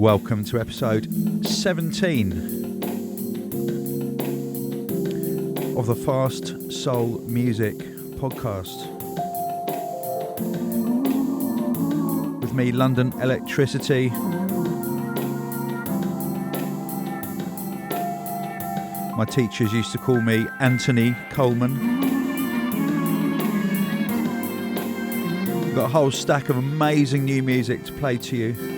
Welcome to episode 17 of the Fast Soul Music podcast. With me, London Electricity. My teachers used to call me Anthony Coleman. Got a whole stack of amazing new music to play to you.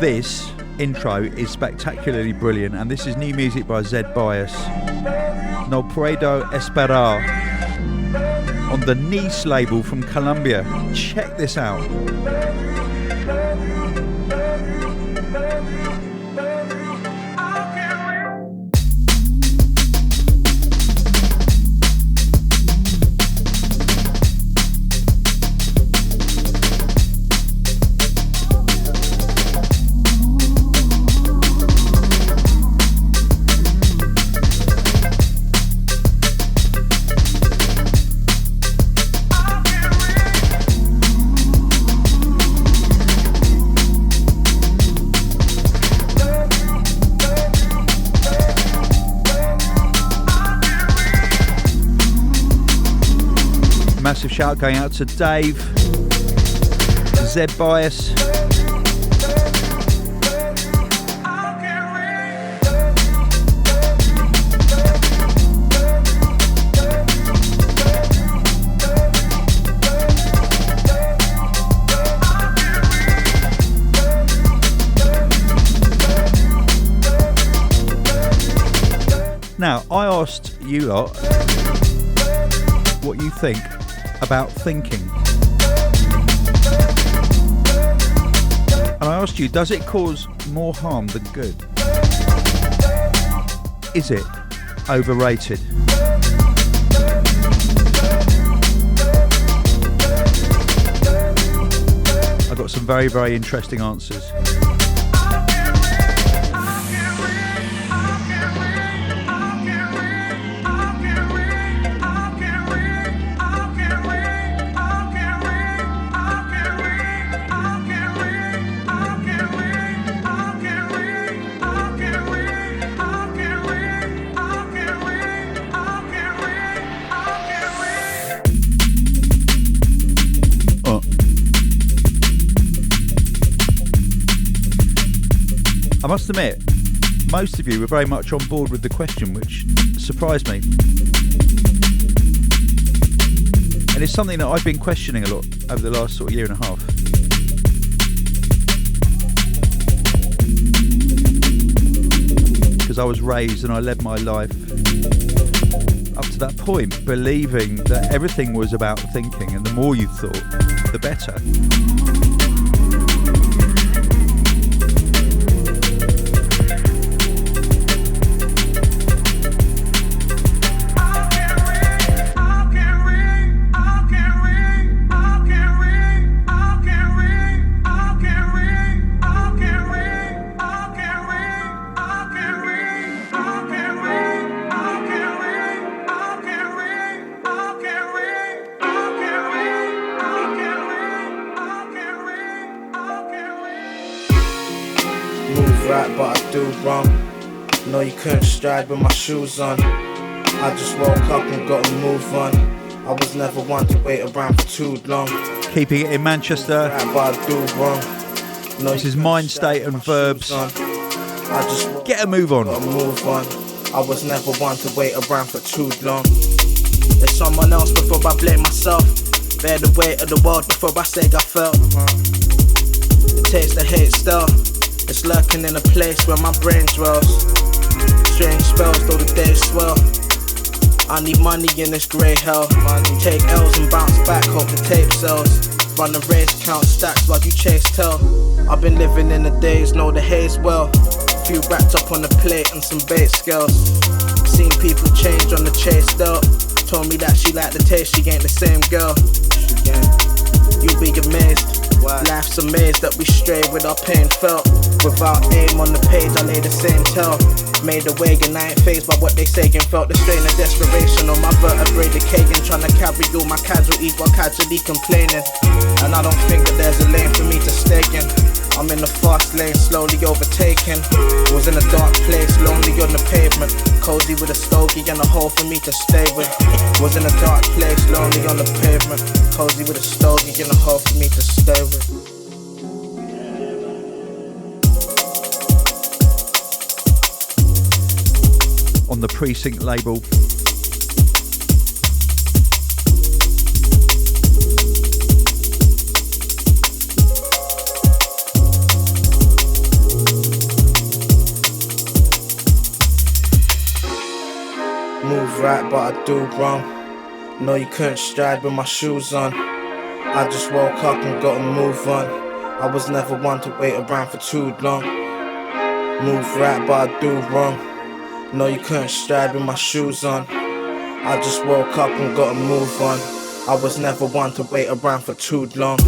This intro is spectacularly brilliant, and this is new music by Zed Bias. No Puedo Esperar on the Nice label from Colombia. Check this out. Massive shout going out to Dave, Zed Bias. Now, I asked you lot what you think about thinking. And I asked you, does it cause more harm than good? Is it overrated? I got some very, very interesting answers. I must admit, most of you were very much on board with the question, which surprised me. And it's something that I've been questioning a lot over the last sort of year and a half. Because I was raised and I led my life up to that point believing that everything was about thinking, and the more you thought, the better. No, you couldn't stride with my shoes on. I just woke up and got a move on. I was never one to wait around for too long. Keeping it in Manchester. This is Mindstate and Verbz. Get a move on. I was never one to wait around for too long. There's someone else before I blame myself. Bear the weight of the world before I say I felt. It takes the hate still. It's lurking in a place where my brain dwells. Strange spells, though the days swell. I need money in this grey hell. Take L's and bounce back, hope the tape sells. Run the race, count stacks while you chase tail. I've been living in the days, know the haze well. Few wrapped up on the plate and some bait scales. Seen people change on the chase though. Told me that she liked the taste, she ain't the same girl. You be amazed. Life's a maze that we stray with our pain felt. Without aim on the page, I lay the same tell. Made a way and I ain't phased by what they saying. Felt the strain of desperation on my vertebrae decaying. Trying to carry all my casualties while casually complaining. And I don't think that there's a lane for me to stay in. I'm in the fast lane, slowly overtaken. Was in a dark place, lonely on the pavement. Cozy with a stogie and a hole for me to stay with. Was in a dark place, lonely on the pavement. Cozy with a stogie and a hole for me to stay with. On the Precint label. Move right, but I do wrong. No, you couldn't stride with my shoes on. I just woke up and got to move on. I was never one to wait around for too long. Move right, but I do wrong. No, you couldn't stride with my shoes on. I just woke up and got to move on. I was never one to wait around for too long.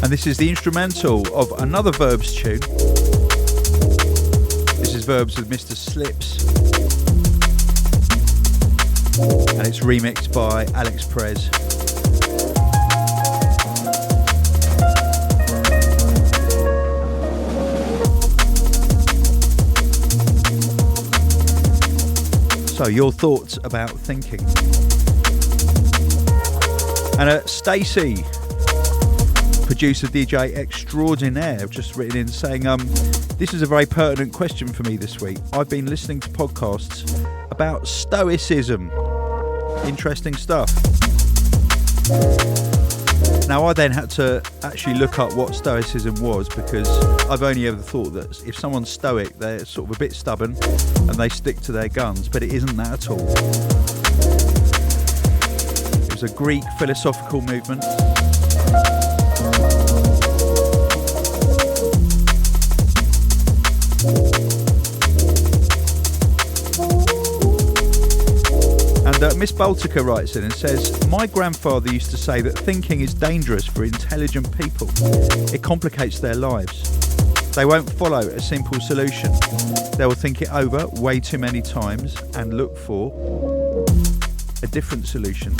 This is the instrumental of another Verbz tune. This is Verbz with Mr. Slipz. And it's remixed by Alix Perez. So, your thoughts about thinking. And Stacey, producer DJ extraordinaire, have just written in saying, this is a very pertinent question for me this week. I've been listening to podcasts about stoicism. Interesting stuff. Now, I then had to actually look up what stoicism was, because I've only ever thought that if someone's stoic, they're sort of a bit stubborn and they stick to their guns, but it isn't that at all. It was a Greek philosophical movement. And Miss Baltica writes in and says, my grandfather used to say that thinking is dangerous for intelligent people. It complicates their lives. They won't follow a simple solution. They will think it over way too many times and look for a different solution.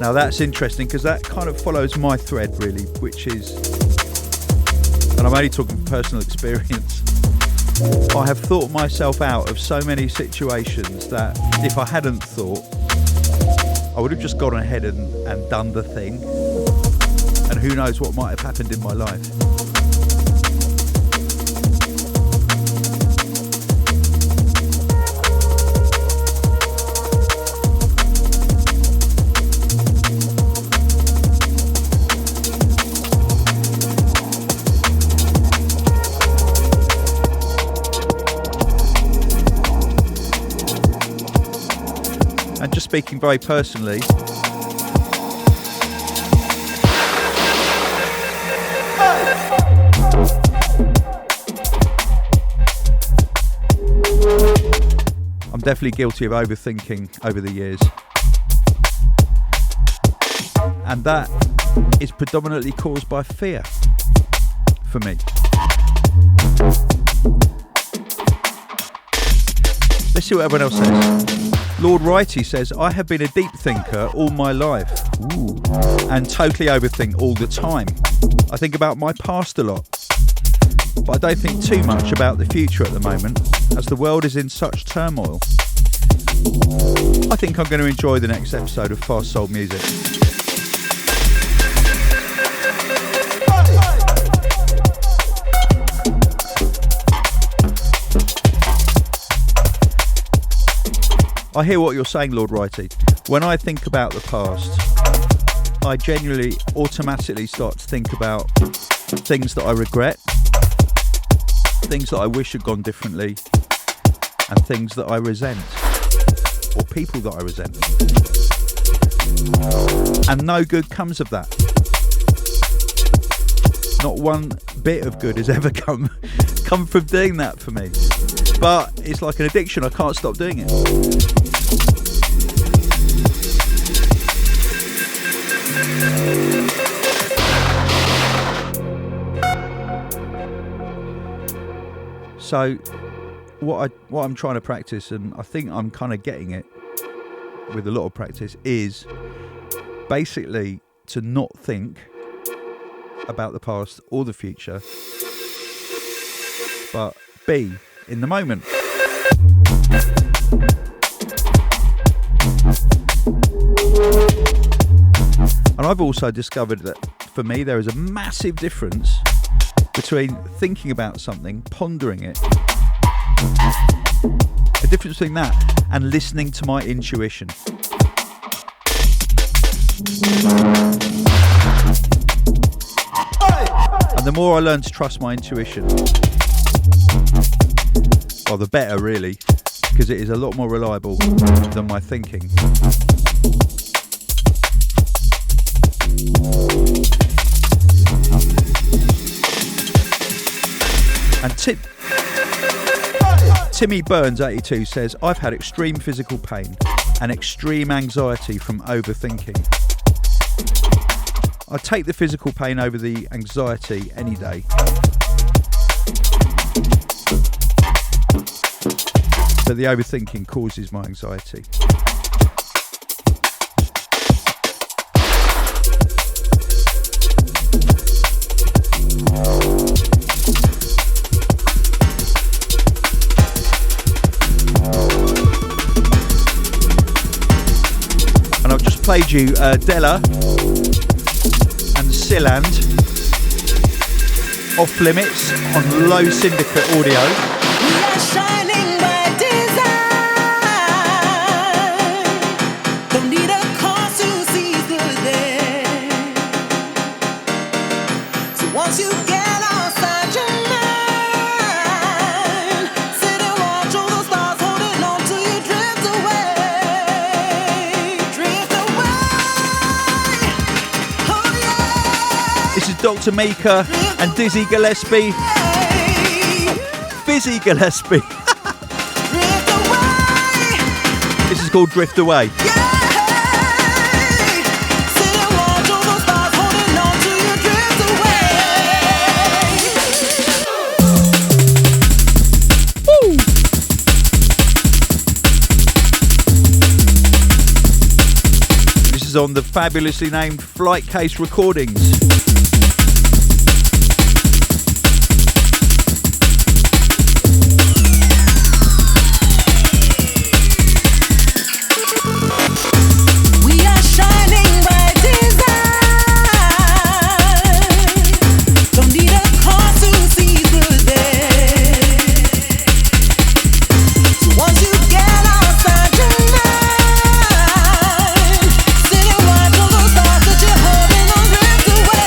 Now that's interesting, because that kind of follows my thread really, which is, and I'm only talking from personal experience, I have thought myself out of so many situations that if I hadn't thought, I would have just gone ahead and done the thing, and who knows what might have happened in my life. And just speaking very personally, I'm definitely guilty of overthinking over the years. And that is predominantly caused by fear for me. Let's see what everyone else says. Lord Righty says, I have been a deep thinker all my life. Ooh. And totally overthink all the time. I think about my past a lot. But I don't think too much about the future at the moment, as the world is in such turmoil. I think I'm going to enjoy the next episode of Fast Soul Music. I hear what you're saying, Lord Righty. When I think about the past, I genuinely automatically start to think about things that I regret, things that I wish had gone differently, and things that I resent, or people that I resent. And no good comes of that. Not one bit of good has ever come from doing that for me. But it's like an addiction, I can't stop doing it. So what I'm trying to practice, and I think I'm kind of getting it with a lot of practice, is basically to not think about the past or the future, but be in the moment. And I've also discovered that for me there is a massive difference between thinking about something, pondering it, a difference between that and listening to my intuition. And the more I learn to trust my intuition, well, the better really, because it is a lot more reliable than my thinking. And Timmy Burns 82 says, I've had extreme physical pain and extreme anxiety from overthinking. I take the physical pain over the anxiety any day. But the overthinking causes my anxiety. And I've just played you Delah and Ciland, Off Limits on low Syndicate audio. Dr. Meaker and Dizzy Gillespie. Fizzy Gillespie. This is called Drift Away. Woo. This is on the fabulously named Flightcase recordings. Away.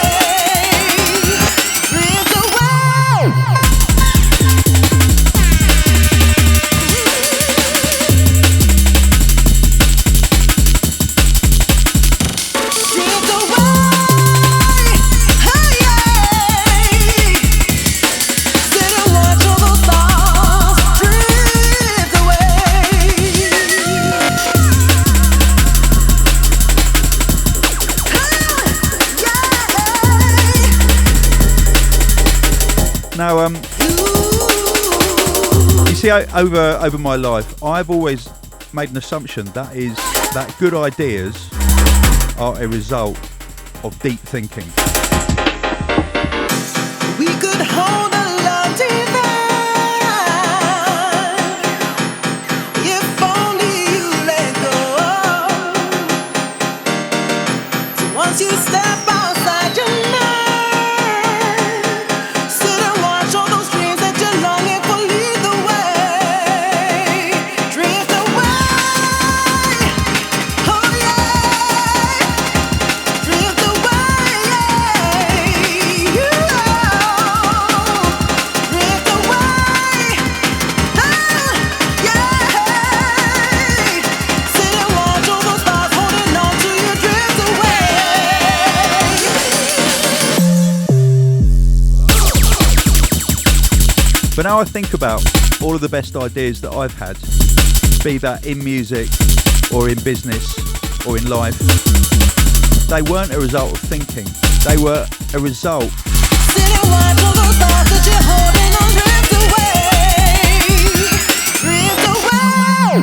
See, over my life, I've always made an assumption that good ideas are a result of deep thinking. We could hold a love divine if only you let go. So once you step outside your mind, sit and watch all those dreams that you're longing for lead the way. Drift away, oh yeah. Drift away, you drift away, yeah. Sit and watch all those stars holding on to you. Drift away. But now I think about all of the best ideas that I've had, be that in music or in business or in life, they weren't a result of thinking. They were a result Sit and watch all those stars that you're holding on. Drift away, drift away,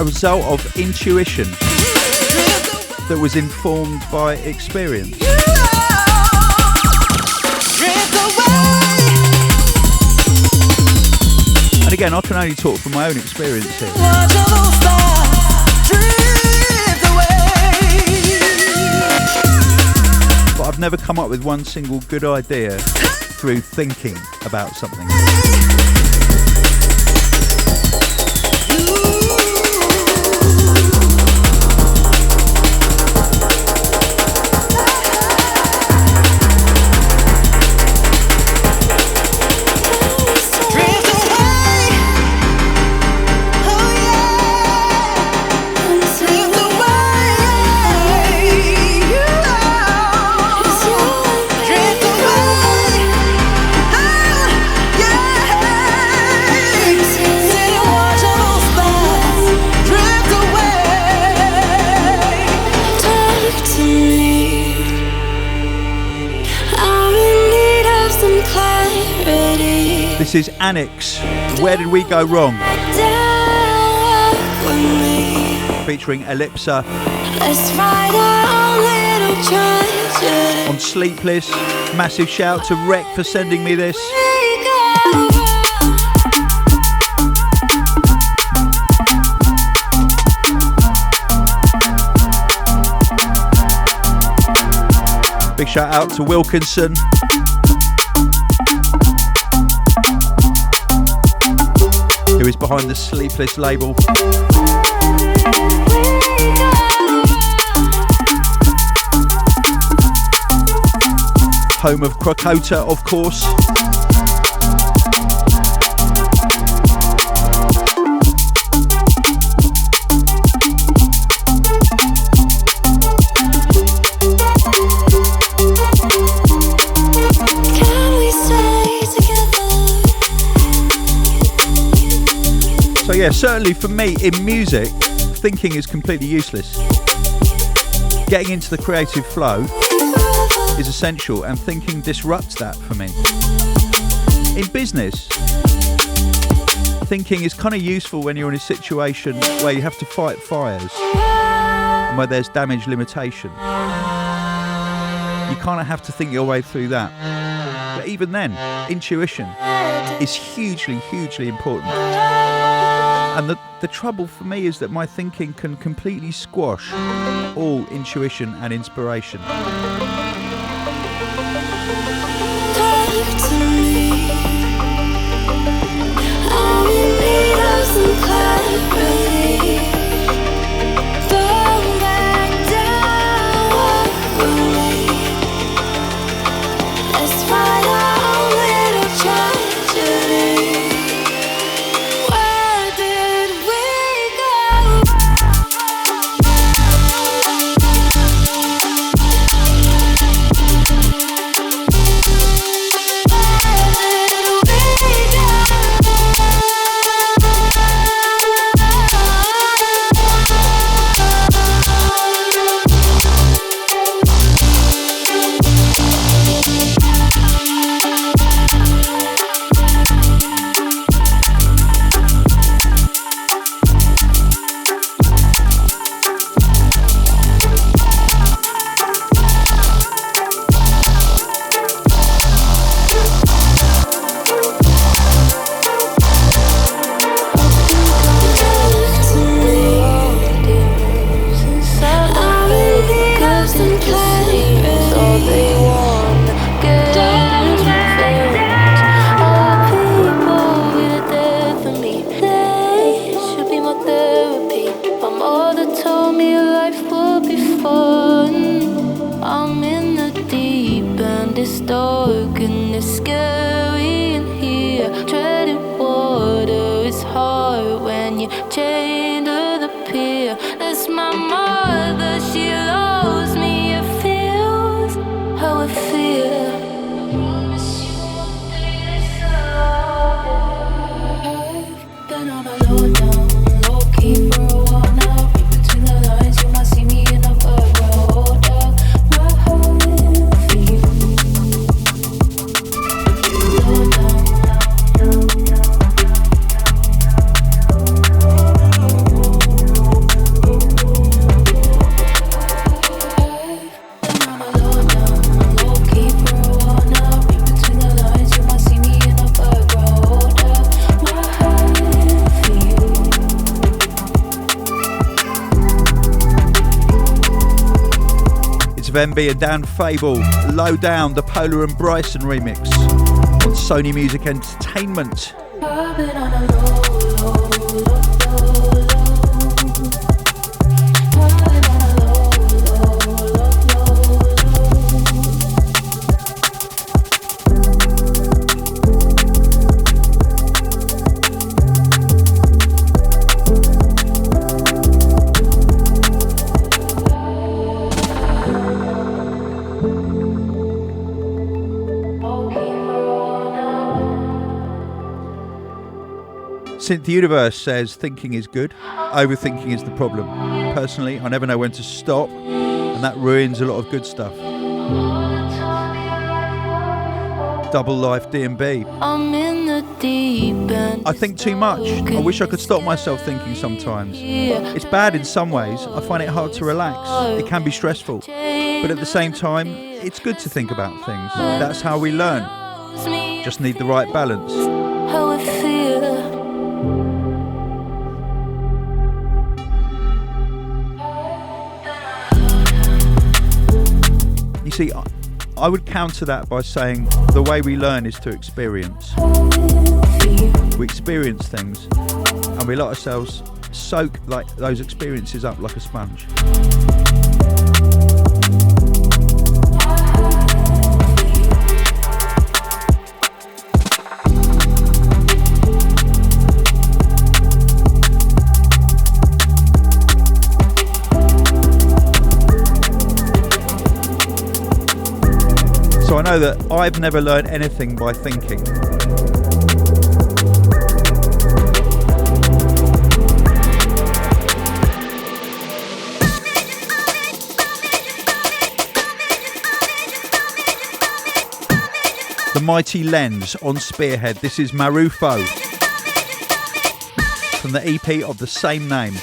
a result of intuition drift away. that was informed by experience. Drift away. And again, I can only talk from my own experience here. Watch all those stars drift away. But I've never come up with one single good idea through thinking about something. Drift away. Oh yeah. Drift away. Drift away. Ah, yeah. Sit and watch all those stars drift away. Talk to me. I'm in need of some clarity. This is Annix. Where did we go wrong? Down with me. Featuring Elipsa Let's write our own little tragedy. on Sleepless. Massive shout to Rec for sending me this. Big shout out to Wilkinson. Who is behind the Sleepless label. Home of Krakota, of course. Can we stay together? So yeah, certainly for me in music, thinking is completely useless. Getting into the creative flow is essential, and thinking disrupts that for me. In business, thinking is kind of useful when you're in a situation where you have to fight fires and where there's damage limitation. You kind of have to think your way through that. But even then, intuition is hugely, hugely important. And the trouble for me is that my thinking can completely squash all intuition and inspiration. Talk to me. I'm in need of some clarity. Fall back down with me. Let's write our own little tragedy. Where did we go? you chained to the pier. That's my mother, she loves me. It feels how it feels. I've been on a low down, low key for a while now. Read between the lines, you might see me in a Verbz. Hold out my heart for you. Low down. Venbee and Dan Fable, Low Down, the Polar and Bryson remix on Sony Music Entertainment. Synth Universe says thinking is good, overthinking is the problem. Personally, I never know when to stop, and that ruins a lot of good stuff. Double Life D&B. I'm in the deep end. I think too much. I wish I could stop myself thinking sometimes. It's bad in some ways. I find it hard to relax. It can be stressful. But at the same time, it's good to think about things. That's how we learn. Just need the right balance. How it feels. You see, I would counter that by saying the way we learn is to experience. We experience things and we let ourselves soak like those experiences up like a sponge. So I know that I've never learned anything by thinking. The Mighty Lens on Spearhead. This is Marufo from the EP of the same name.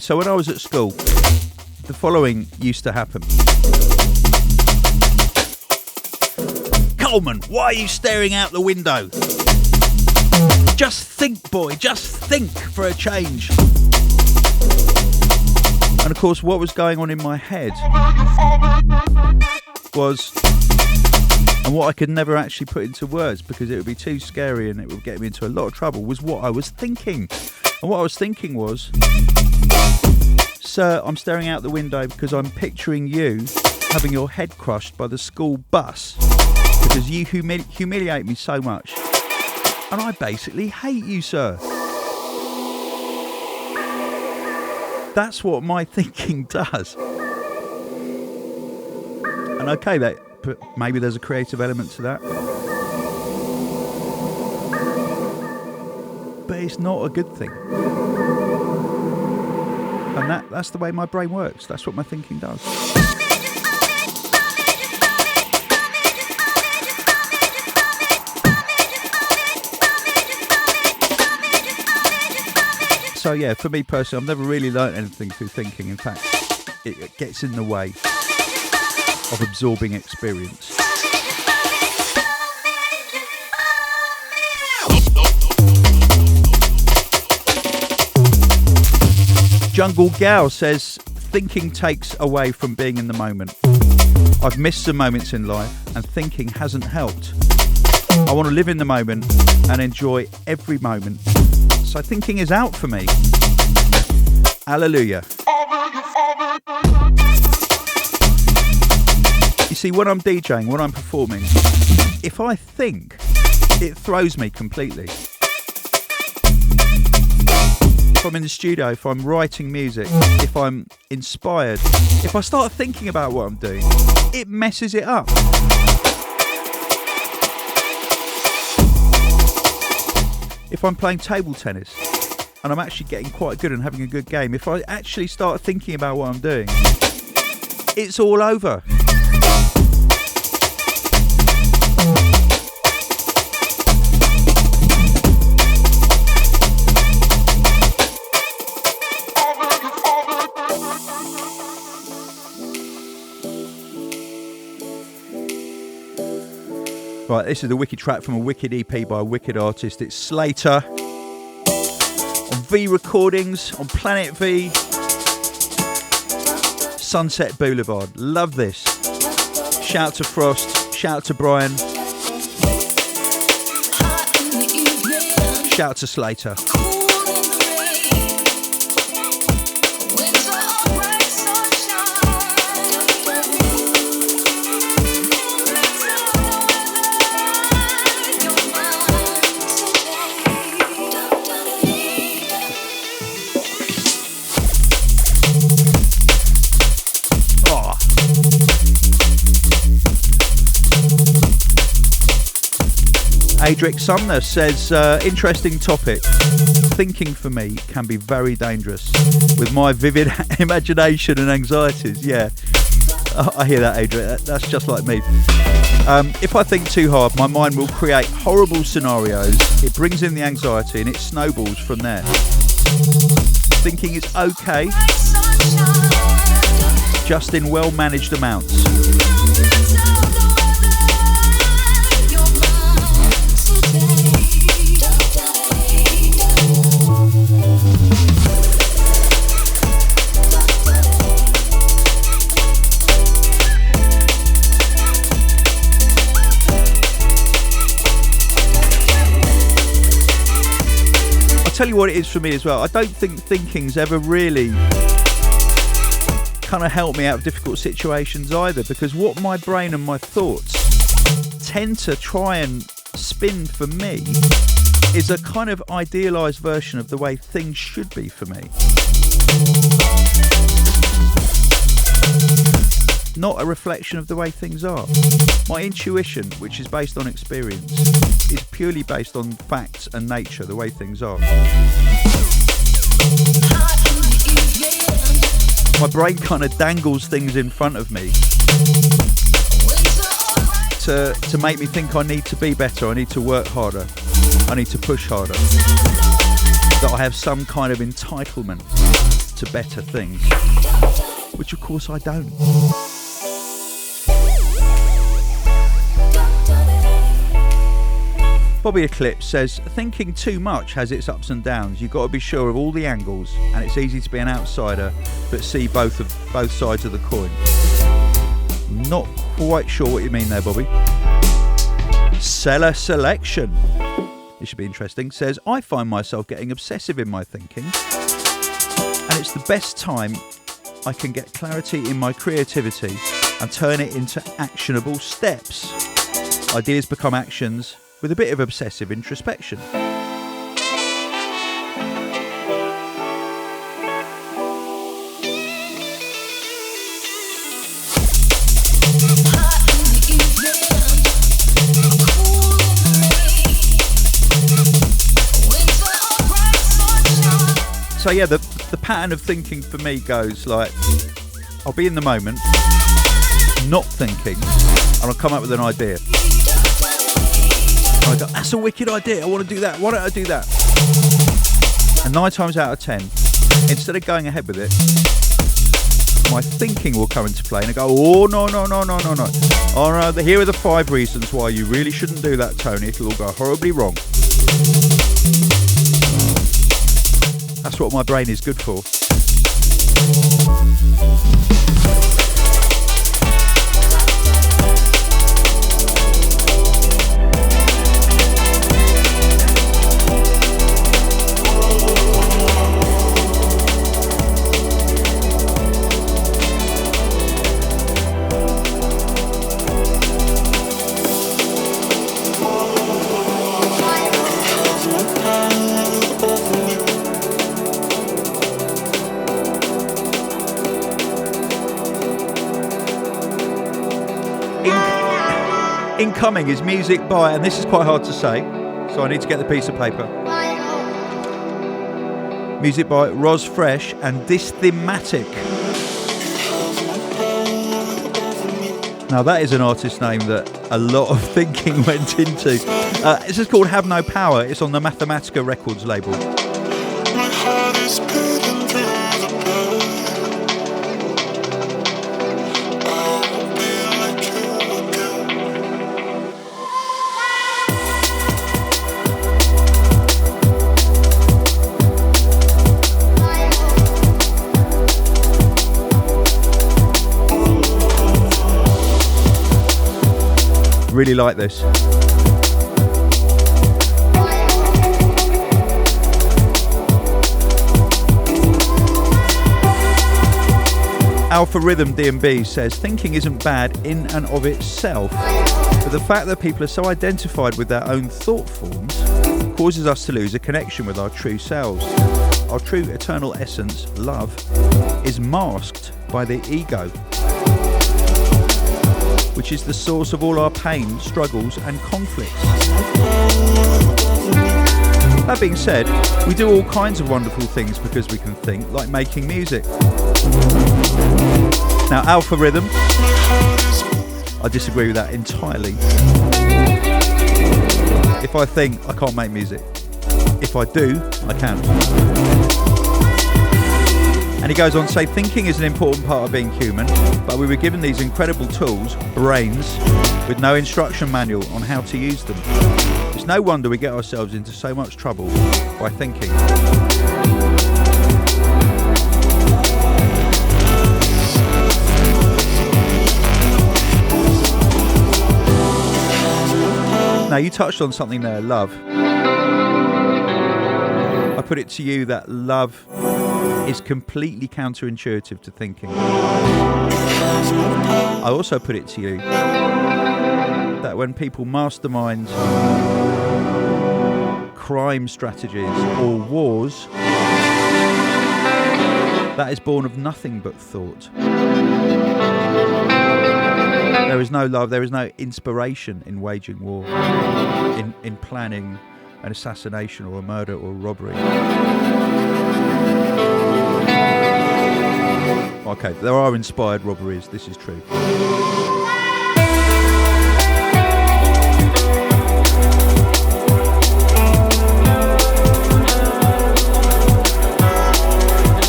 So when I was at school, the following used to happen. Coleman, why are you staring out the window? Just think, boy, just think for a change. And of course, what was going on in my head was, and what I could never actually put into words because it would be too scary and it would get me into a lot of trouble, was what I was thinking. And what I was thinking was, sir, I'm staring out the window because I'm picturing you having your head crushed by the school bus because you humiliate me so much. And I basically hate you, sir. That's what my thinking does. And okay, but maybe there's a creative element to that. But it's not a good thing. And that's the way my brain works. That's what my thinking does. So yeah, for me personally, I've never really learnt anything through thinking. In fact, it gets in the way of absorbing experience. Jungle Gal says, thinking takes away from being in the moment. I've missed some moments in life and thinking hasn't helped. I want to live in the moment and enjoy every moment. So thinking is out for me. Hallelujah. You see, when I'm DJing, when I'm performing, if I think, it throws me completely. If I'm in the studio, if I'm writing music, if I'm inspired, if I start thinking about what I'm doing, it messes it up. If I'm playing table tennis and I'm actually getting quite good and having a good game, if I actually start thinking about what I'm doing, it's all over. Right, this is the wicked track from a wicked EP by a wicked artist. It's Slater on V Recordings, on Planet V, Sunset Boulevard. Love this. Shout to Frost, shout to Brian, shout to Slater. Adric Sumner says, interesting topic. Thinking for me can be very dangerous with my vivid imagination and anxieties. Yeah, I hear that, Adric. That's just like me. If I think too hard, my mind will create horrible scenarios. It brings in the anxiety and it snowballs from there. Thinking is okay, just in well-managed amounts. Tell you what it is for me as well. I don't think thinking's ever really kind of helped me out of difficult situations either, because what my brain and my thoughts tend to try and spin for me is a kind of idealised version of the way things should be for me. Not a reflection of the way things are. My intuition, which is based on experience, is purely based on facts and nature, the way things are. My brain kind of dangles things in front of me to make me think I need to be better, I need to work harder, I need to push harder, that I have some kind of entitlement to better things, which of course I don't. Bobby Eclipse says, thinking too much has its ups and downs. You've got to be sure of all the angles, and it's easy to be an outsider but see both sides of the coin. Not quite sure what you mean there, Bobby. Seller Selection, this should be interesting, says, I find myself getting obsessive in my thinking, and it's the best time I can get clarity in my creativity and turn it into actionable steps. Ideas become actions with a bit of obsessive introspection. So yeah, the pattern of thinking for me goes like, I'll be in the moment, not thinking, and I'll come up with an idea. I go, that's a wicked idea, I want to do that, why don't I do that? And 9 times out of 10, instead of going ahead with it, my thinking will come into play and I go, oh no. Oh no, here are the 5 reasons why you really shouldn't do that, Tony, it'll all go horribly wrong. That's what my brain is good for. Incoming is music by, and this is quite hard to say, so I need to get the piece of paper. Music by Rozfresh and Dysthymatic. Now that is an artist name that a lot of thinking went into. This is called Have No Power. It's on the Mathematica Records label. My heart is beating through the blood. I'll be like you again. Really like this. Alpha Rhythm DMB says, thinking isn't bad in and of itself, but the fact that people are so identified with their own thought forms causes us to lose a connection with our true selves. Our true eternal essence, love, is masked by the ego, which is the source of all our pain, struggles and conflicts. That being said, we do all kinds of wonderful things because we can think, like making music. Now, Alpha Rhythm, I disagree with that entirely. If I think, I can't make music. If I do, I can. And he goes on to say, thinking is an important part of being human, but we were given these incredible tools, brains, with no instruction manual on how to use them. It's no wonder we get ourselves into so much trouble by thinking. Now, you touched on something there, love. I put it to you that love is completely counterintuitive to thinking. I also put it to you that when people mastermind crime strategies or wars, that is born of nothing but thought. There is no love, there is no inspiration in waging war, in planning an assassination or a murder or a robbery. Okay, there are inspired robberies, this is true.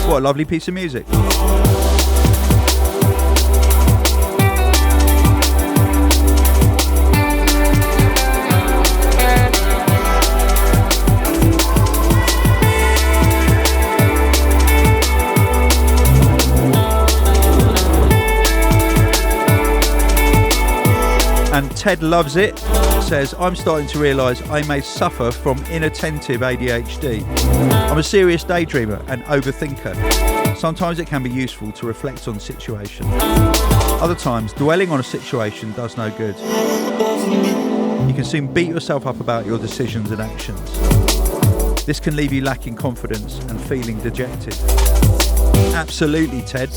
What a lovely piece of music. And Ted loves it, says, I'm starting to realise I may suffer from inattentive ADHD. I'm a serious daydreamer and overthinker. Sometimes it can be useful to reflect on situations. Other times, dwelling on a situation does no good. You can soon beat yourself up about your decisions and actions. This can leave you lacking confidence and feeling dejected. Absolutely, Ted.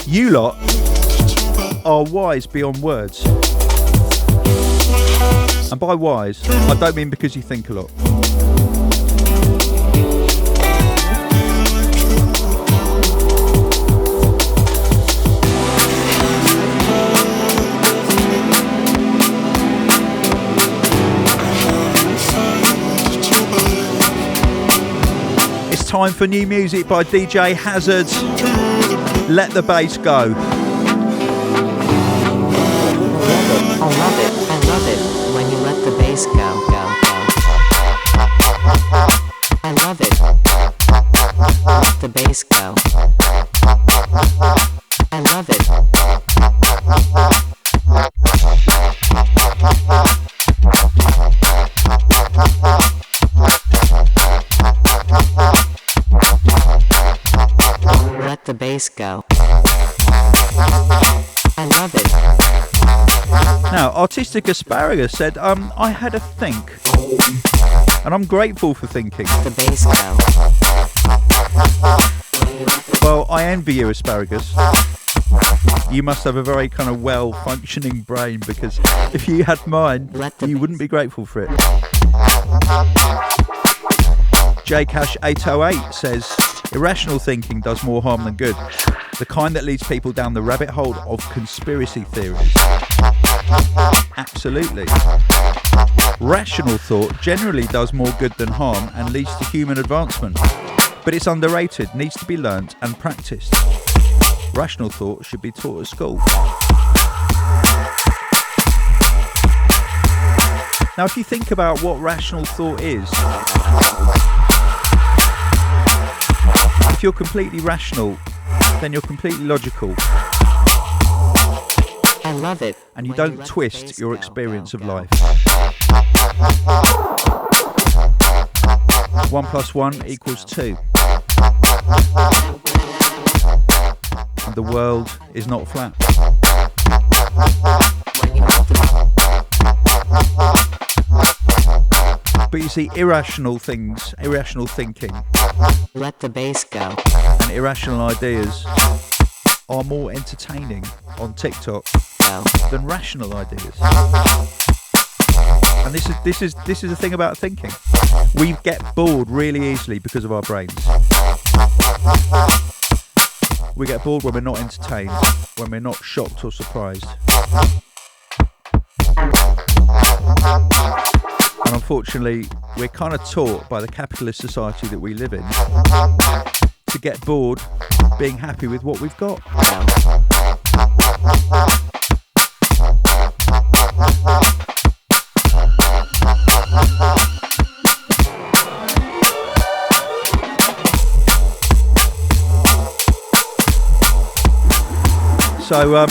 You lot are wise beyond words. And by wise, I don't mean because you think a lot. Time for new music by DJ Hazard. Let the bass go. I love it when you let the bass go. I love it. Let the bass go. I love it. Let the bass go. I love it. Now, Artistic Asparagus said, I had a think. And I'm grateful for thinking. The bass go. Well, I envy you, Asparagus. You must have a very kind of well-functioning brain, because if you had mine, you wouldn't be grateful for it. JCash808 says, irrational thinking does more harm than good. The kind that leads people down the rabbit hole of conspiracy theories. Absolutely. Rational thought generally does more good than harm and leads to human advancement. But it's underrated, needs to be learnt and practiced. Rational thought should be taught at school. Now, if you think about what rational thought is, if you're completely rational, then you're completely logical. I love it. And you don't twist your experience of life. 1 + 1 = 2. And the world is not flat. But you see, irrational things, irrational thinking, let the bass go, and irrational ideas are more entertaining on TikTok than rational ideas. And this is the thing about thinking. We get bored really easily because of our brains. We get bored when we're not entertained, when we're not shocked or surprised. And unfortunately, we're kind of taught by the capitalist society that we live in to get bored being happy with what we've got. So,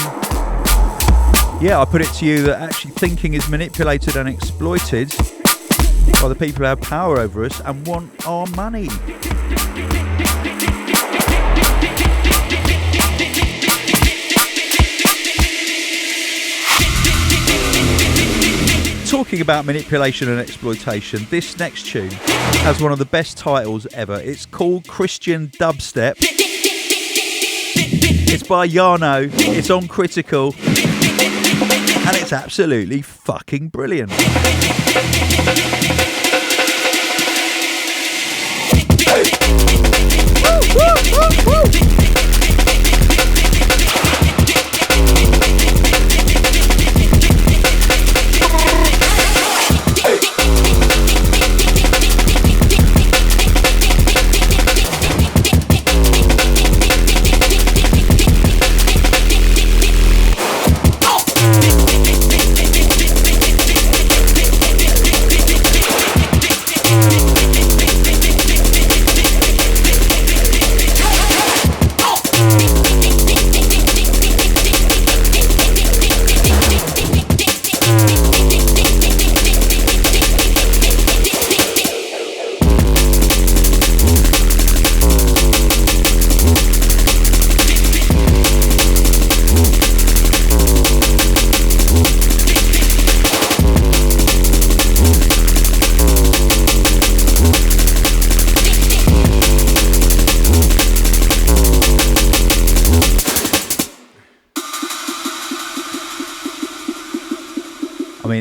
yeah, I put it to you that actually thinking is manipulated and exploited by the people who have power over us and want our money. Talking about manipulation and exploitation, this next tune has one of the best titles ever. It's called Christian Dubstep. It's by YAANO, it's on Critical, and it's absolutely fucking brilliant. Woo, woo, woo, woo.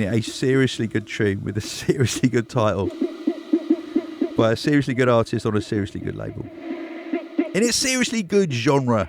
A seriously good tune with a seriously good title by a seriously good artist on a seriously good label in a seriously good genre.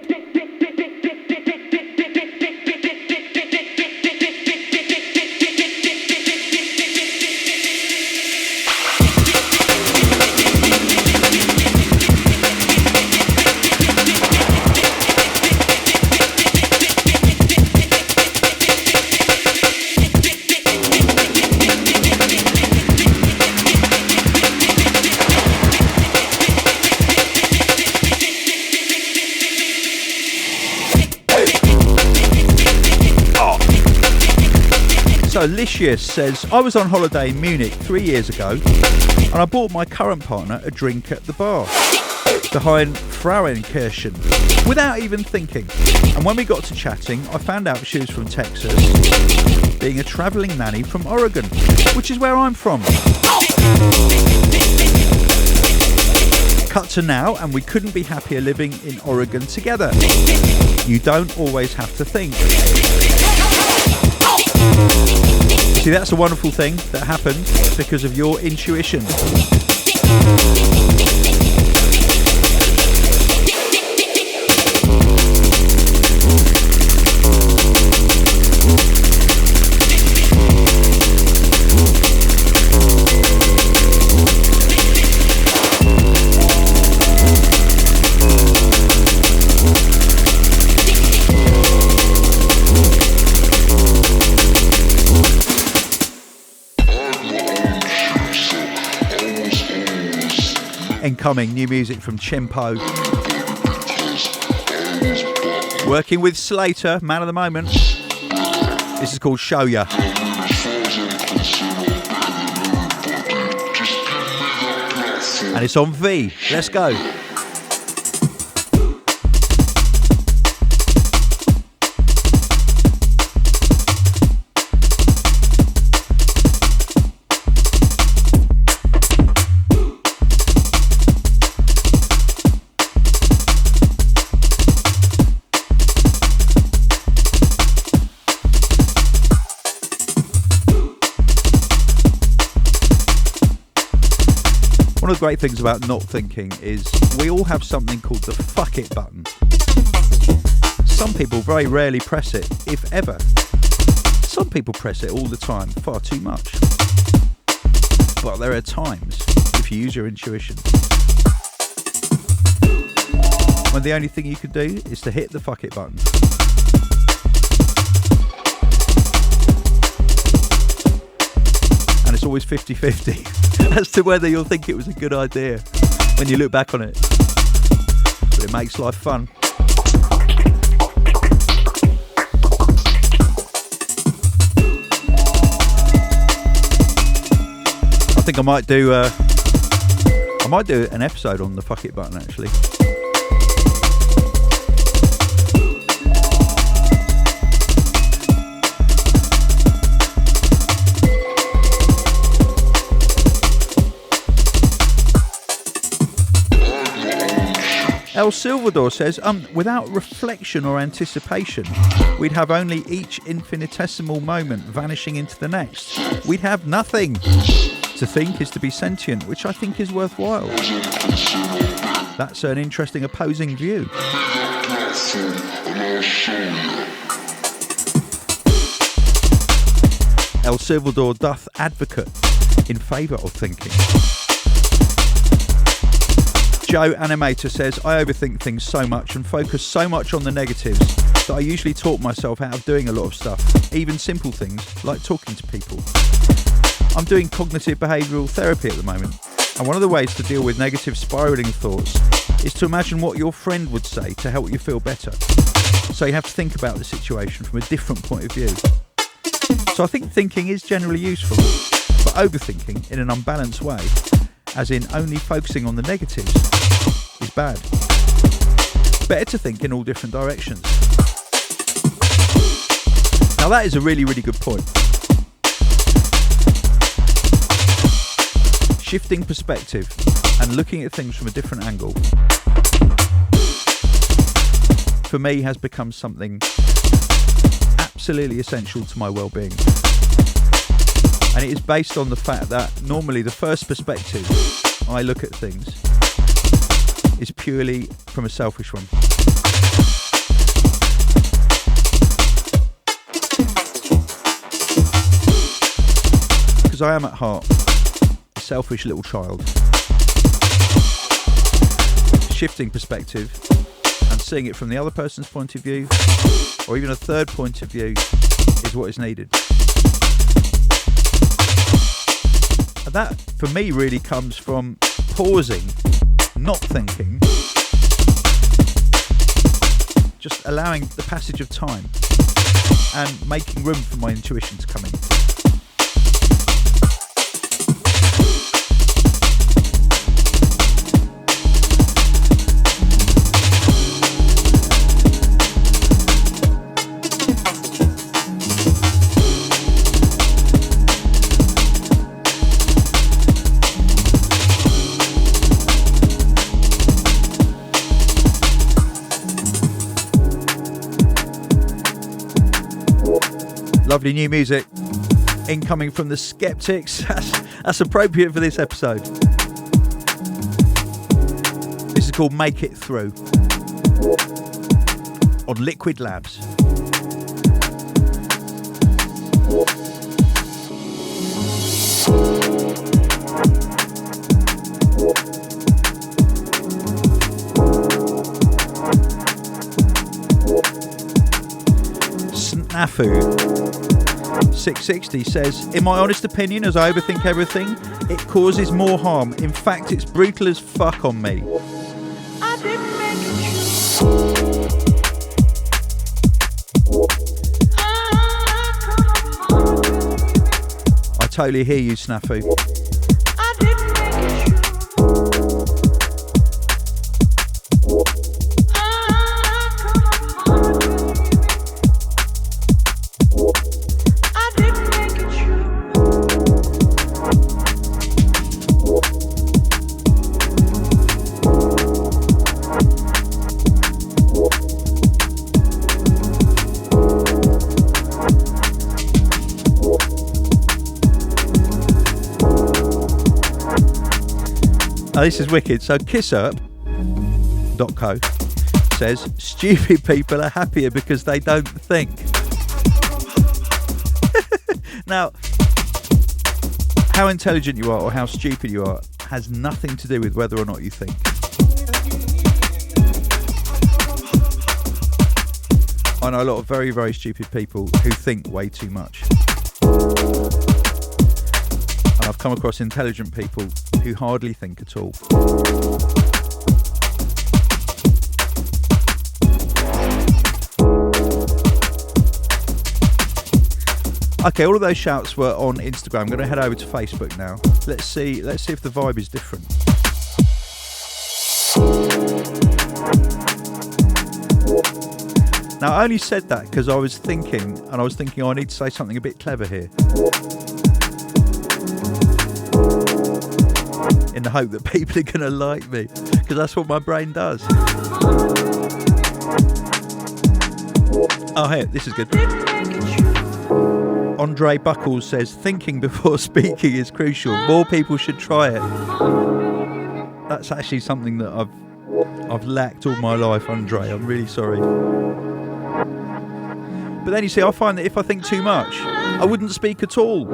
Delicious says, I was on holiday in Munich 3 years ago and I bought my current partner a drink at the bar behind Frauenkirchen without even thinking. And when we got to chatting, I found out she was from Texas, being a travelling nanny from Oregon, which is where I'm from. Cut to now, and we couldn't be happier living in Oregon together. You don't always have to think. See, that's a wonderful thing that happened because of your intuition. Incoming new music from Chimpo. Working with Slater, man of the moment. This is called Show Ya. And it's on V. Let's go. One of the great things about not thinking is we all have something called the fuck it button. Some people very rarely press it, if ever. Some people press it all the time, far too much. But there are times, if you use your intuition, when the only thing you can do is to hit the fuck it button. And it's always 50-50 as to whether you'll think it was a good idea when you look back on it. But it makes life fun. I think I might do an episode on the fuck it button actually. El Silvador says, without reflection or anticipation, we'd have only each infinitesimal moment vanishing into the next. We'd have nothing. To think is to be sentient, which I think is worthwhile. That's an interesting opposing view. El Silvador doth advocate in favour of thinking. Joe Animator says, I overthink things so much and focus so much on the negatives that I usually talk myself out of doing a lot of stuff, even simple things like talking to people. I'm doing cognitive behavioural therapy at the moment, and one of the ways to deal with negative spiralling thoughts is to imagine what your friend would say to help you feel better. So you have to think about the situation from a different point of view. So I think thinking is generally useful, but overthinking in an unbalanced way, as in only focusing on the negatives, is bad. Better to think in all different directions. Now that is a really, really good point. Shifting perspective and looking at things from a different angle, for me, has become something absolutely essential to my well-being. And it is based on the fact that normally the first perspective I look at things is purely from a selfish one. Because I am at heart a selfish little child. Shifting perspective and seeing it from the other person's point of view, or even a third point of view, is what is needed. And that, for me, really comes from pausing, not thinking, just allowing the passage of time and making room for my intuition to come in. Lovely new music incoming from the Skeptics. That's appropriate for this episode. This is called Make It Through on Liquid Labs. Snafu660 says, in my honest opinion, as I overthink everything, it causes more harm. In fact, it's brutal as fuck on me. I totally hear you, Snafu. This is wicked. So kissup.co says, stupid people are happier because they don't think. Now, how intelligent you are or how stupid you are has nothing to do with whether or not you think. I know a lot of very, very stupid people who think way too much. And I've come across intelligent people who hardly think at all. Okay, all of those shouts were on Instagram. I'm going to head over to Facebook now. Let's see if the vibe is different. Now, I only said that because I was thinking, I need to say something a bit clever here. In the hope that people are going to like me, because that's what my brain does. Oh, hey, this is good. Andre Buckles says, thinking before speaking is crucial. More people should try it. That's actually something that I've lacked all my life, Andre. I'm really sorry. But then you see, I find that if I think too much, I wouldn't speak at all.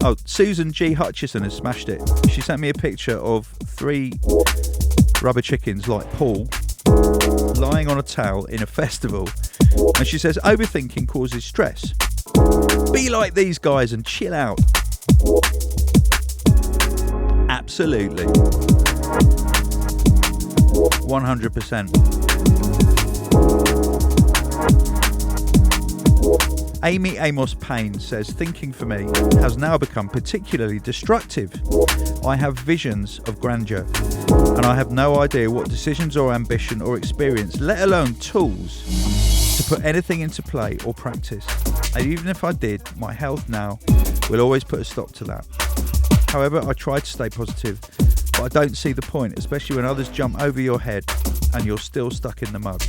Oh, Susan G. Hutchison has smashed it. She sent me a picture of 3 rubber chickens like Paul lying on a towel in a festival. And she says, overthinking causes stress. Be like these guys and chill out. Absolutely. 100%. Amy Amos Payne says, thinking for me has now become particularly destructive. I have visions of grandeur, and I have no idea what decisions or ambition or experience, let alone tools, to put anything into play or practice. And even if I did, my health now will always put a stop to that. However, I try to stay positive, but I don't see the point, especially when others jump over your head and you're still stuck in the mud.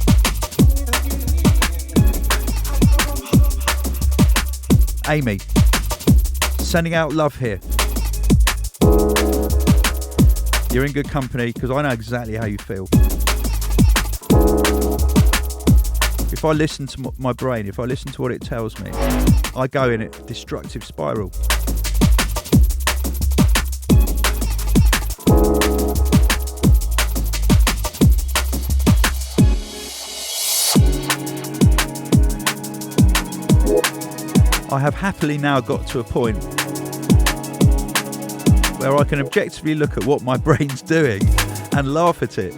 Amy, sending out love here. You're in good company because I know exactly how you feel. If I listen to my brain, if I listen to what it tells me, I go in a destructive spiral. I have happily now got to a point where I can objectively look at what my brain's doing and laugh at it.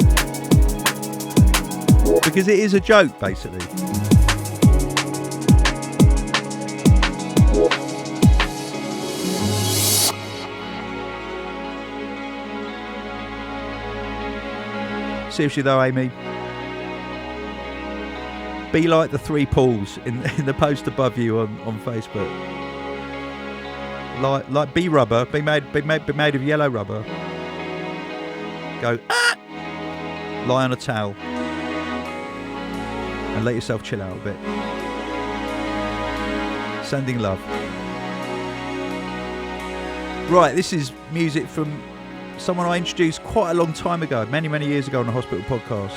Because it is a joke, basically. Seriously though, Amy, be like the 3 Pauls in the post above you on Facebook. Like be rubber, be made of yellow rubber. go, ah! Lie on a towel and let yourself chill out a bit. Sending love. Right, this is music from someone I introduced quite a long time ago, many years ago on the Hospital Podcast.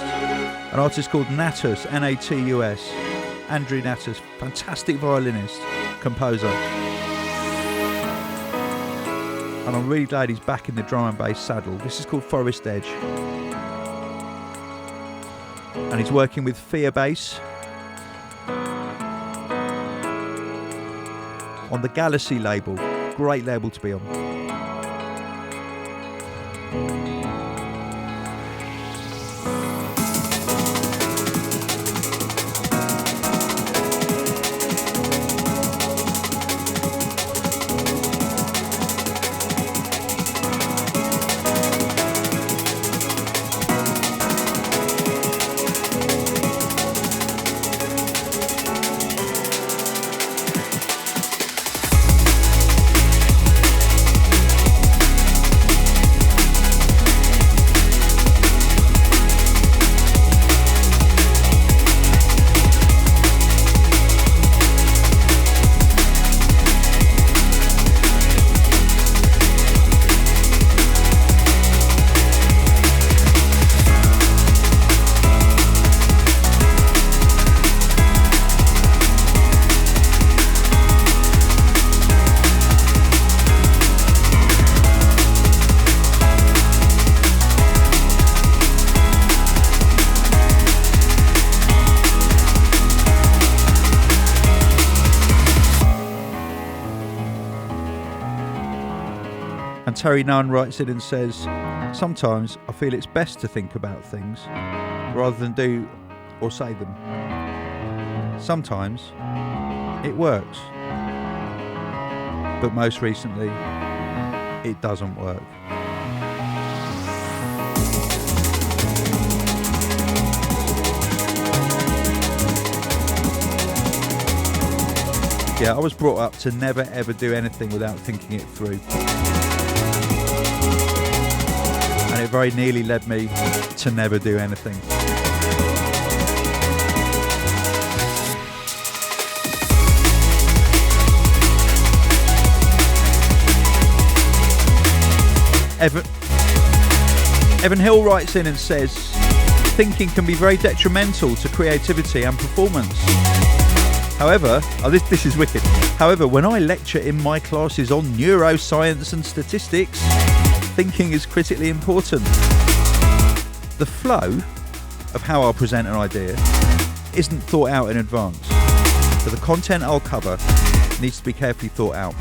An artist called NAtus, N-A-T-U-S. Andrew NAtus, fantastic violinist, composer. And I'm really glad he's back in the drum and bass saddle. This is called Forest Edge. And he's working with Fearbace on the Gillespie label. Great label to be on. Terry Nunn writes in and says, sometimes I feel it's best to think about things rather than do or say them. Sometimes it works, but most recently it doesn't work. Yeah, I was brought up to never ever do anything without thinking it through. And it very nearly led me to never do anything. Evan Hill writes in and says, thinking can be very detrimental to creativity and performance. However, this is wicked. However, when I lecture in my classes on neuroscience and statistics, thinking is critically important. The flow of how I'll present an idea isn't thought out in advance, but the content I'll cover needs to be carefully thought out.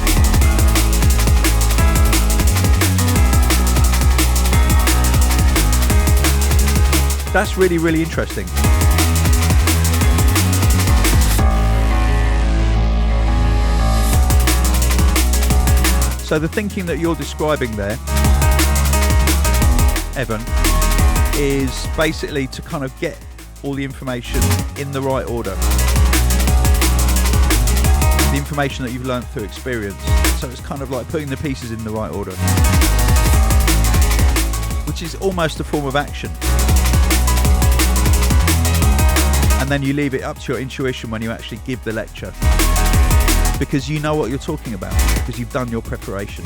That's really, really interesting. So the thinking that you're describing there, Evan, is basically to kind of get all the information in the right order. The information that you've learned through experience. So it's kind of like putting the pieces in the right order, which is almost a form of action. And then you leave it up to your intuition when you actually give the lecture, because you know what you're talking about, because you've done your preparation.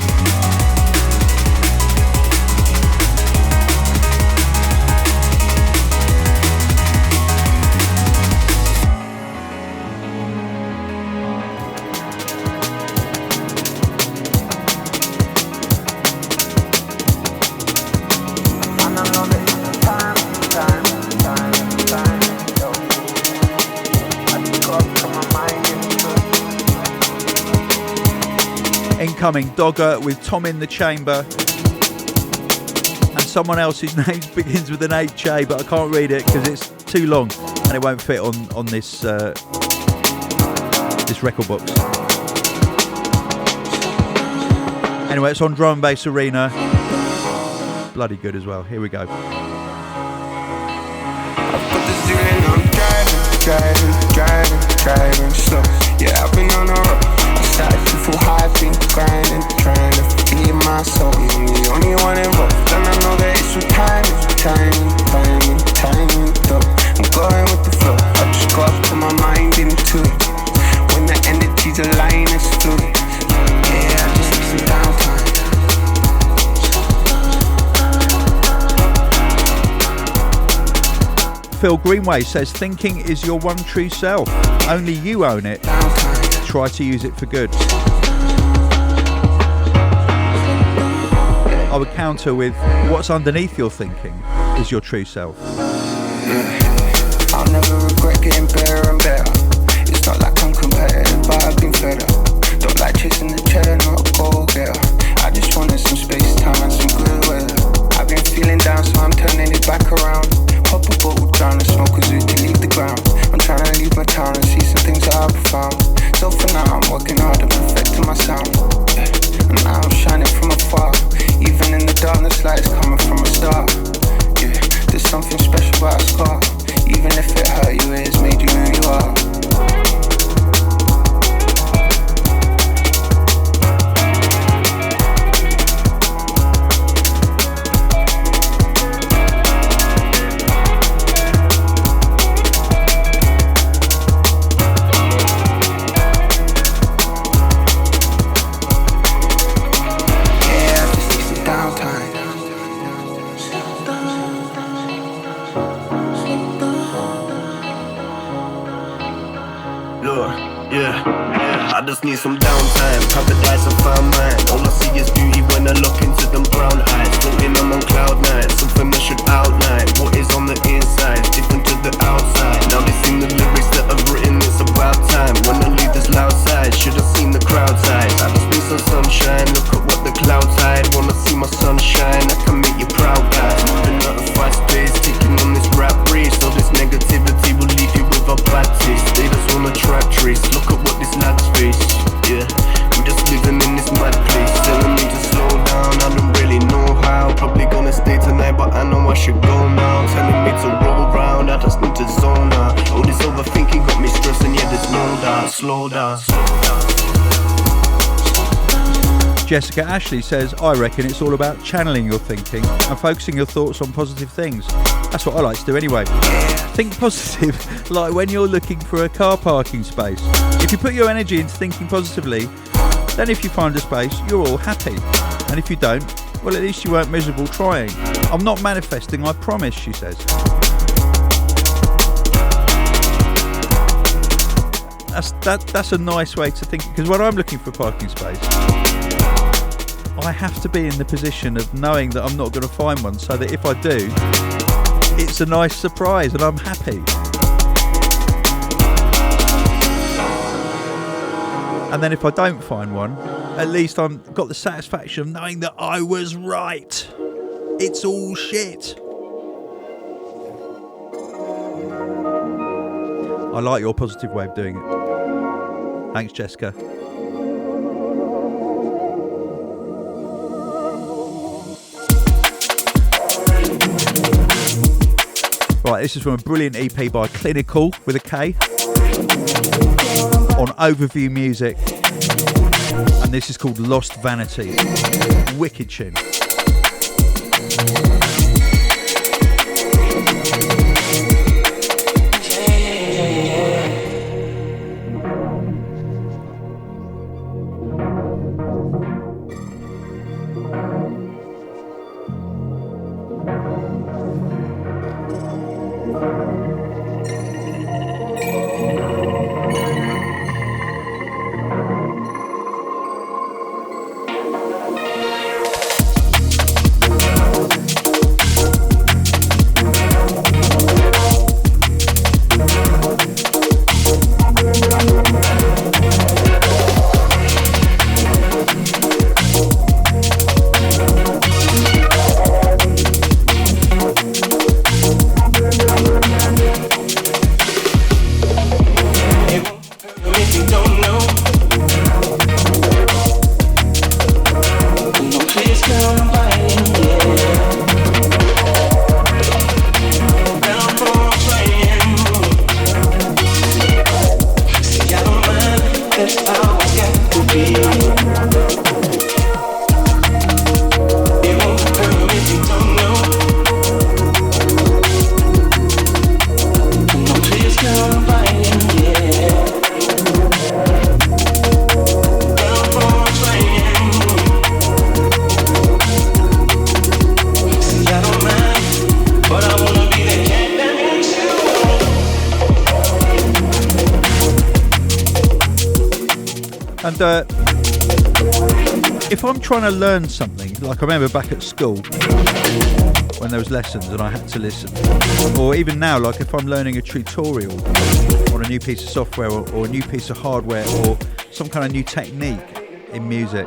Incoming Dogger with Tominthechamber and someone else whose name begins with an H-A, but I can't read it because it's too long and it won't fit on this this record box. Anyway, it's on Drum and Bass Arena. Bloody good as well. Here we go. I put the ceiling on driving slow. Yeah, I've been on the road. I started to feel high, been grinding, trying to forget my soul. I'm the only one involved, and I know that it's with time. timed up. I'm going with the flow. I just gotta put my mind into it. When the energies align, it's fluid. Yeah, I just need some downtime. Phil Greenway says thinking is your one true self. Only you own it. Try to use it for good. I would counter with what's underneath your thinking is your true self. I'll never regret getting better and better. It's not like I'm competitive, but I've been fed up. Don't like chasing the cheddar, not a go-getter. I just wanted some space, time and some good weather. I've been feeling down, so I'm turning it back around. Pop a bottle, drown and smoke a zoo to leave the ground. I'm trying to leave my town and see some things that are profound. So for now, I'm working hard at perfecting my sound. And now I'm shining from afar. Even in the darkness, light is coming from a star. Yeah, there's something special about a scar. Even if it hurt you, it has made you who you are. I just need some downtime, paradise and find mine. All I see is beauty when I look into them brown eyes. Floating I'm on cloud nine, something that should outline what is on the inside, different to the outside. Now they sing the lyrics that I've written, it's about time. When I leave this loud side, should've seen the crowd side. I just need some sunshine, look at what the clouds hide. Wanna see my sunshine, I can make you proud guys. Moving at a fast pace, taking on this rap race. So this negativity will leave you with a bad taste. They just wanna trap trace, look at what this lad's face. Yeah, I'm just living in this mad place. Telling me to slow down, I don't really know how. Probably gonna stay tonight, but I know I should go now. Telling me to roll round, I just need to zone out. All this overthinking got me stressing, yeah, there's no doubt. Slow down, slow down. Jessica Ashley says, I reckon it's all about channeling your thinking and focusing your thoughts on positive things. That's what I like to do anyway. Think positive, like when you're looking for a car parking space. If you put your energy into thinking positively, then if you find a space, you're all happy. And if you don't, well, at least you weren't miserable trying. I'm not manifesting, I promise, she says. That's a nice way to think, because when I'm looking for a parking space, I have to be in the position of knowing that I'm not going to find one, so that if I do, it's a nice surprise and I'm happy. And then if I don't find one, at least I've got the satisfaction of knowing that I was right. It's all shit. I like your positive way of doing it. Thanks, Jessica. Right, this is from a brilliant EP by Klinical with a K on Overview Music, and this is called Lost Vanity. Wicked tune. And if I'm trying to learn something, like I remember back at school when there was lessons and I had to listen, or even now, like if I'm learning a tutorial on a new piece of software or a new piece of hardware or some kind of new technique in music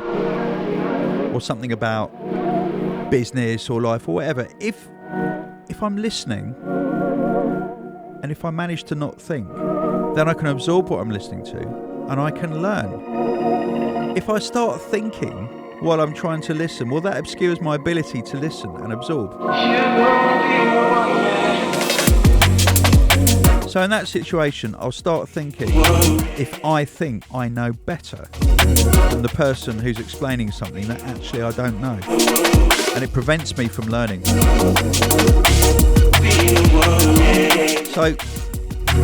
or something about business or life or whatever, if I'm listening and if I manage to not think, then I can absorb what I'm listening to and I can learn. If I start thinking while I'm trying to listen, well, that obscures my ability to listen and absorb. So in that situation, I'll start thinking if I think I know better than the person who's explaining something that actually I don't know. And it prevents me from learning. So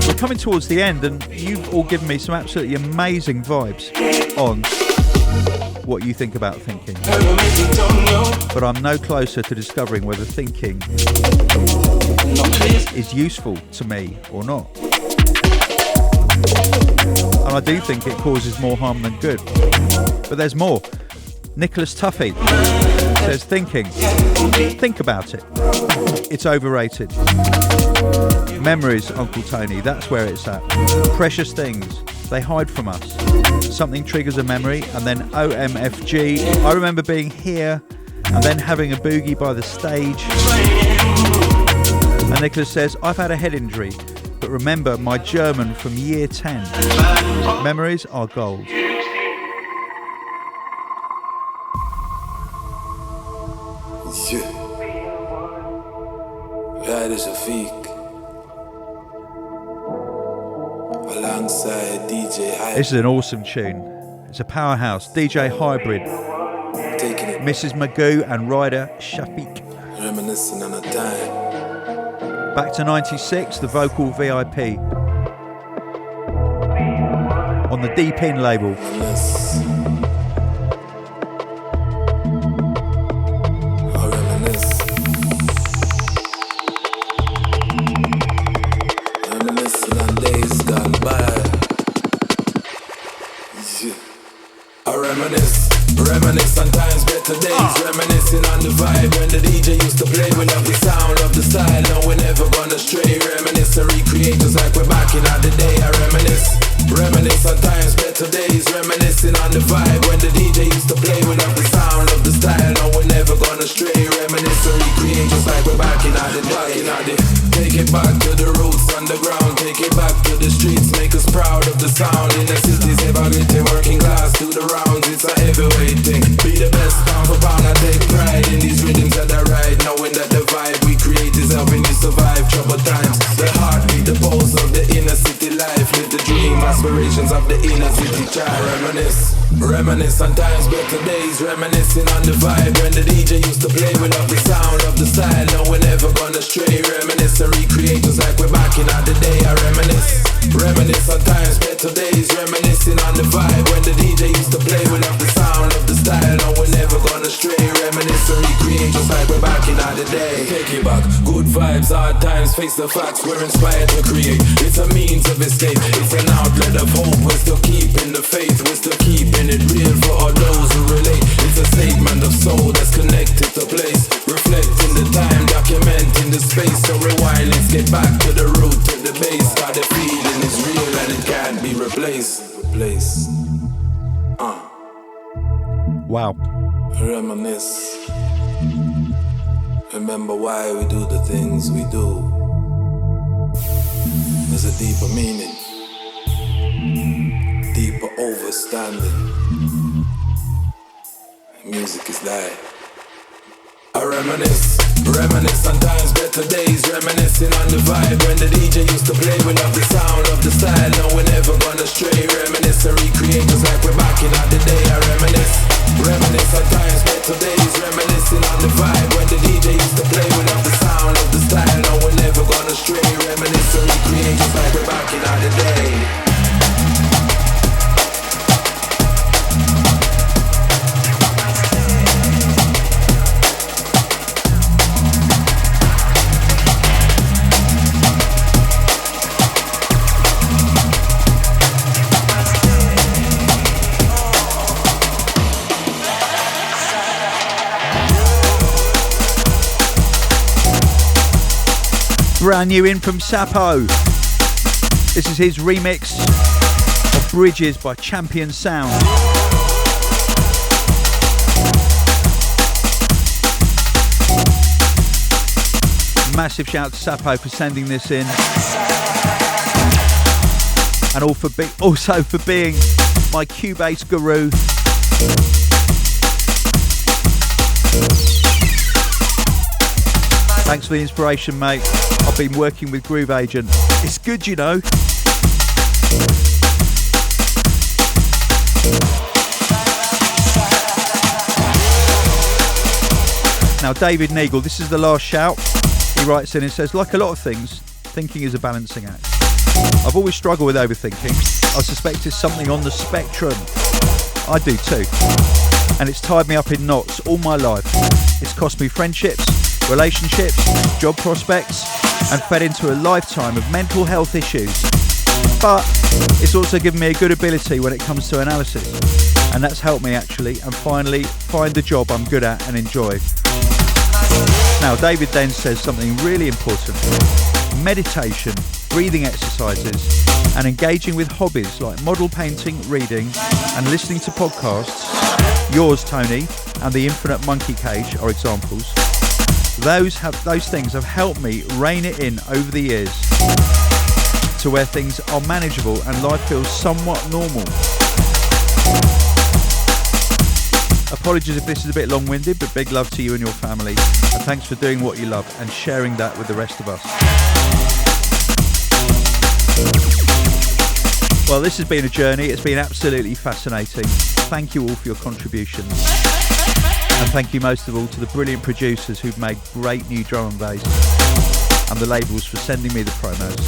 we're coming towards the end, and you've all given me some absolutely amazing vibes on what you think about thinking. But I'm no closer to discovering whether thinking is useful to me or not. And I do think it causes more harm than good. But there's more. Nicholas Tuffy says thinking. Think about it. It's overrated. Memories, Uncle Tony, that's where it's at. Precious things, they hide from us. Something triggers a memory, and then OMFG. I remember being here and then having a boogie by the stage. And Nicholas says, I've had a head injury, but remember my German from year 10. Memories are gold. That is Shafique. Alongside DJ Hybrid. This is an awesome tune. It's a powerhouse. DJ Hybrid, Mrs. Magoo and Ryder Shafique. Reminiscing on a time. Back to 96, the vocal VIP. On the Deep In label. Reminisce on times, better days. Reminiscing on the vibe when the DJ used to play. We love the sound, love the style. No, we're never gonna stray. Reminisce and recreate just like we're back in the day. I reminisce on times, better days. Reminiscing on the vibe when the DJ used to play. We love the sound, love the style. No, we're never gonna stray. Reminisce and recreate just like we're back in the day. Take it back to the roots underground. Take it back to the streets. Make us proud of the sound. In the cities, ever getting working class. Do the rounds, it's a heavyweight thing. Be the best pound for pound. I take pride in these rhythms that I ride. Knowing that the vibe we create is helping you survive troubled times. The heartbeat, the pulse of the inner city life. Live the dream, aspirations of the inner city child. Reminisce on times, better days. Reminiscing on the vibe when the DJ used to play. We love the sound, love the style. No, we're never gonna stray. Reminisce and recreate just like we're back in the day. I reminisce on times, better days. Reminiscing on the vibe when the DJ used to play. We love the sound, love the style. No, we're never gonna stray. Reminisce and recreate just like we're back in the day. Take it back, good vibes, hard times. Face the facts, we're inspired to create. It's a means of escape, it's an outlet of hope. We're still keeping the faith, we're still keeping it real for all those who relate. It's a statement of soul that's connected to place. Reflecting the time, documenting the space. So rewind, let's get back to the root, to the base. How the feeling is real and it can't be replaced. Wow. Reminisce. Remember why we do the things we do. There's a deeper meaning, deeper overstanding. Music is life. I reminisce on times, better days. Reminiscing on the vibe when the DJ used to play. We love the sound, love the style. No, we're never gonna stray. Reminisce and recreate just like we're back in the day. I reminisce on times, better days. Reminiscing on the vibe when the DJ used to play. We love the sound, love the style. No, we're never gonna stray. Reminisce and recreate just like we're back in the day. brand new in from Sappo. This is his remix of Bridges by Champion Sound. Massive shout out to Sappo for sending this in. And also for being my Cubase guru. Thanks for the inspiration, mate. I've been working with Groove Agent. It's good, you know. Now, David Neagle, this is the last shout. He writes in and says, like a lot of things, thinking is a balancing act. I've always struggled with overthinking. I suspect it's something on the spectrum. I do too. And it's tied me up in knots all my life. It's cost me friendships, relationships, job prospects, and fed into a lifetime of mental health issues. But it's also given me a good ability when it comes to analysis. And that's helped me actually, and finally find the job I'm good at and enjoy. Now, David then says something really important. Meditation, breathing exercises, and engaging with hobbies like model painting, reading, and listening to podcasts, yours, Tony, and the Infinite Monkey Cage are examples. Those things have helped me rein it in over the years to where things are manageable and life feels somewhat normal. Apologies if this is a bit long-winded, but big love to you and your family, and thanks for doing what you love and sharing that with the rest of us. Well, this has been a journey. It's been absolutely fascinating. Thank you all for your contributions. And thank you most of all to the brilliant producers who've made great new drum and bass, and the labels for sending me the promos.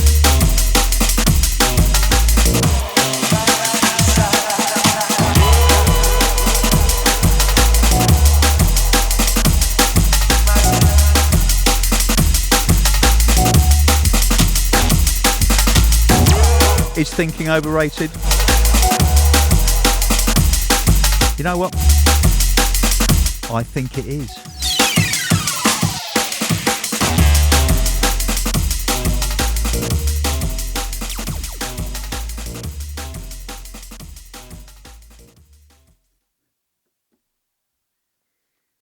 Is thinking overrated? You know what? I think it is.